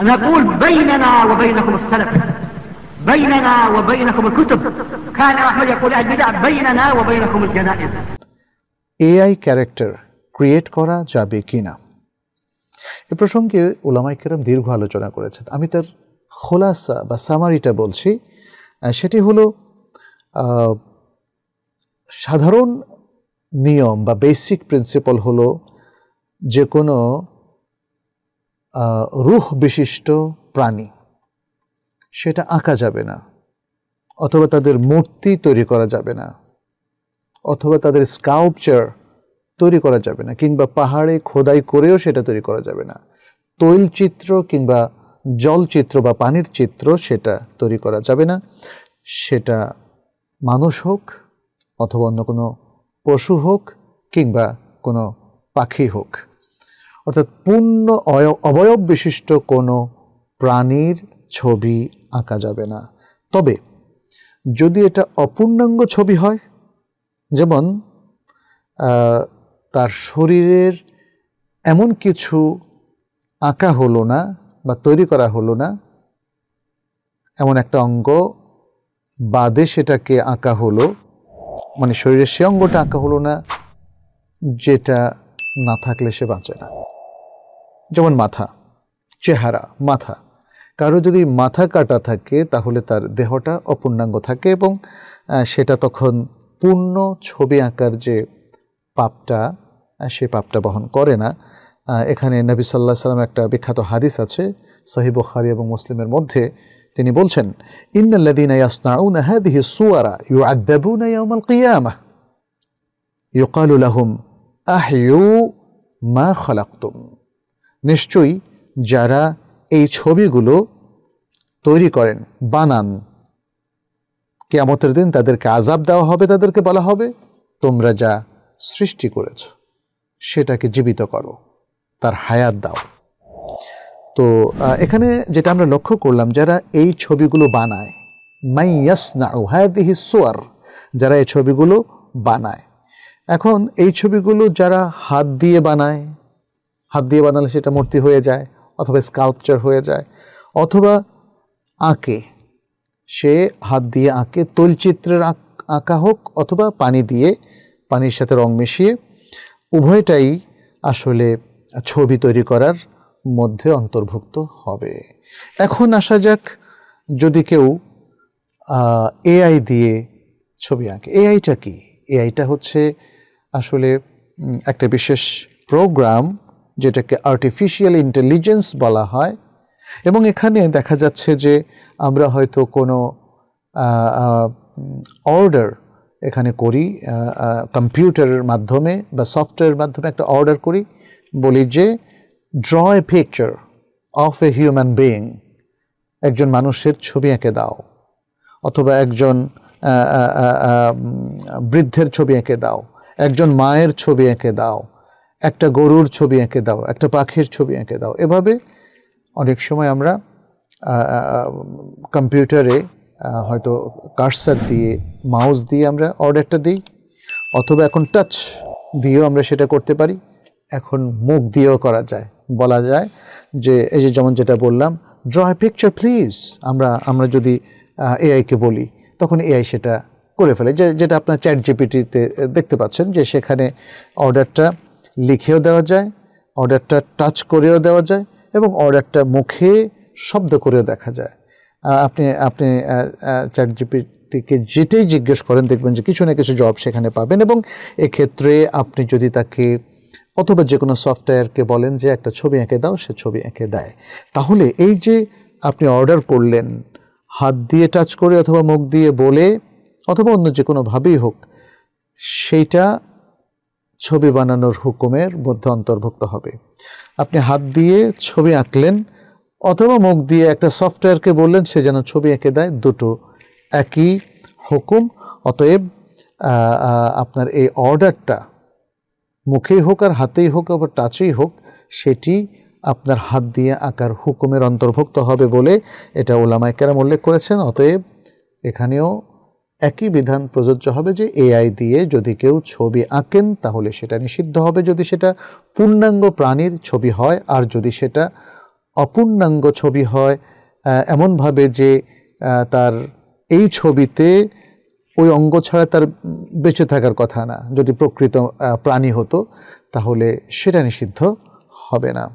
نقول بيننا وبينكم السلف بيننا وبينكم الكتب كان أحمد يقول البدع بيننا وبينكم الجنائز AI character create করা যাবে কিনা এ প্রসঙ্গে উলামায়ে কেরাম দীর্ঘ আলোচনা করেছেন। আমি তার খোলাসা বা সামারিটা বলছি। সেটি হলো সাধারণ নিয়ম বা বেসিক প্রিন্সিপাল হলো যে কোনো রূহ বিশিষ্ট প্রাণী সেটা আঁকা যাবে না, অথবা তাদের মূর্তি তৈরি করা যাবে না, অথবা তাদের স্কাল্পচার তৈরি করা যাবে না, কিংবা পাহাড়ে খোদাই করেও সেটা তৈরি করা যাবে না। তৈলচিত্র কিংবা জলচিত্র বা পানির চিত্র সেটা তৈরি করা যাবে না। সেটা মানুষ হোক অথবা অন্য কোনো পশু হোক কিংবা কোনো পাখি হোক, অর্থাৎ পূর্ণ অবয়ব বিশিষ্ট কোনো প্রাণীর ছবি আঁকা যাবে না। তবে যদি এটা অপূর্ণাঙ্গ ছবি হয়, যেমন তার শরীরের এমন কিছু আঁকা হলো না বা তৈরি করা হলো না, এমন একটা অঙ্গ বাদে সেটাকে আঁকা হলো, মানে শরীরের সে অঙ্গটা আঁকা হলো না যেটা না থাকলে সে বাঁচে না। যেমন মাথা, চেহারা, মাথা। কারো যদি মাথা কাটা থাকে তাহলে তার দেহটা অপূর্ণাঙ্গ থাকে এবং সেটা তখন পূর্ণ ছবি আঁকার যে পাপটা সে পাপটা বহন করে না। এখানে নবী সাল্লাল্লাহু আলাইহি ওয়াসাল্লাম একটা বিখ্যাত হাদিস আছে সহিহ বুখারী এবং মুসলিমের মধ্যে, তিনি বলছেন ইন্নাল্লাযীনা ইয়াসনাউনা হাযিহি সুওয়ারা ইউআযাবুনা ইয়াওমাল কিয়ামাহ ইউকালু লাহুম আহইউ মা খালাকতুম। নিশ্চয়ই যারা এই ছবিগুলো তৈরি করেন, বানান, কিয়ামতের দিন তাদেরকে আযাব দেওয়া হবে, তাদেরকে বলা হবে তোমরা যা সৃষ্টি করেছ সেটাকে জীবিত করো, তার হায়াত দাও। তো এখানে যেটা আমরা লক্ষ্য করলাম, যারা এই ছবিগুলো বানায়, মাই ইয়াসনাউ হাযিহি সুওয়ার, যারা এই ছবিগুলো বানায়। এখন এই ছবিগুলো যারা হাত দিয়ে বানায়, হাত দিয়ে বানালে সেটা মূর্তি হয়ে যায় অথবা স্কাল্পচার হয়ে যায়, অথবা আঁকে, সে হাত দিয়ে আঁকে, তৈলচিত্রের আঁকা হোক অথবা পানি দিয়ে, পানির সাথে রং মিশিয়ে, উভয়টাই আসলে ছবি তৈরি করার মধ্যে অন্তর্ভুক্ত হবে। এখন আসা যাক, যদি কেউ এআই দিয়ে ছবি আঁকে। এআইটা কি? এআইটা হচ্ছে আসলে একটা বিশেষ প্রোগ্রাম যেটাকে আর্টিফিশিয়াল ইন্টেলিজেন্স বলা হয়, এবং এখানে দেখা যাচ্ছে যে আমরা হয়তো কোনো অর্ডার এখানে করি কম্পিউটারের মাধ্যমে বা সফটওয়্যারের মাধ্যমে, একটা অর্ডার করি, বলি যে draw a picture of a human being, একজন মানুষের ছবি এঁকে দাও, অথবা একজন বৃদ্ধের ছবি এঁকে দাও, একজন মায়ের ছবি এঁকে দাও, একটা গরুর ছবি এঁকে দাও, একটা পাখির ছবি এঁকে দাও। এভাবে অনেক সময় আমরা কম্পিউটারে হয়তো কার্সার দিয়ে, মাউস দিয়ে আমরা অর্ডারটা দিই, অথবা এখন টাচ দিয়েও আমরা সেটা করতে পারি। এখন মুখ দিয়েও করা যায়, বলা যায় যে এই যে যেমন যেটা বললাম, ড্র এ পিকচার প্লিজ, আমরা যদি এআইকে বলি তখন এআই সেটা করে ফেলে, যেটা আপনার চ্যাট জিপিটিতে দেখতে পাচ্ছেন, যে সেখানে অর্ডারটা লিখেও দেওয়া যায়, অর্ডারটা টাচ করেও দেওয়া যায়, এবং অর্ডারটা মুখে শব্দ করেও দেখা যায়। আপনি চ্যাট জিপিটিকে যেটাই জিজ্ঞেস করেন দেখবেন যে কিছু না কিছু জবাব সেখানে পাবেন। এবং এক্ষেত্রে আপনি যদি তাকে অথবা যে কোনো সফটওয়্যারকে বলেন যে একটা ছবি এঁকে দাও, সে ছবি এঁকে দেয়। তাহলে এই যে আপনি অর্ডার করলেন, হাত দিয়ে টাচ করে অথবা মুখ দিয়ে বলে অথবা অন্য যে কোনোভাবেই হোক, সেইটা ছবি বানানোর হুকুমের মধ্যে অন্তর্ভুক্ত হবে। আপনি হাত দিয়ে ছবি আঁকলেন অথবা মুখ দিয়ে একটা সফটওয়্যারকে বললেন সে যেন ছবি এঁকে দেয়, দুটো একই হুকুম। অতএব আপনার এই অর্ডারটা মুখেই হোক আর হাতেই হোক আবার টাচেই হোক, সেটি আপনার হাত দিয়ে আঁকার হুকুমের অন্তর্ভুক্ত হবে বলে এটা উলামায়ে কেরাম উল্লেখ করেছেন। অতএব এখানেও একই বিধান প্রযোজ্য হবে যে এআই দিয়ে যদি কেউ ছবি আঁকেন তাহলে সেটা নিষিদ্ধ হবে যদি সেটা পূর্ণাঙ্গ প্রাণীর ছবি হয়, আর যদি সেটা অপূর্ণাঙ্গ ছবি হয় এমনভাবে যে তার এই ছবিতে ওই অঙ্গ ছাড়া তার বেঁচে থাকার কথা না, যদি প্রকৃত প্রাণী হতো তাহলে সেটা নিষিদ্ধ হবে না।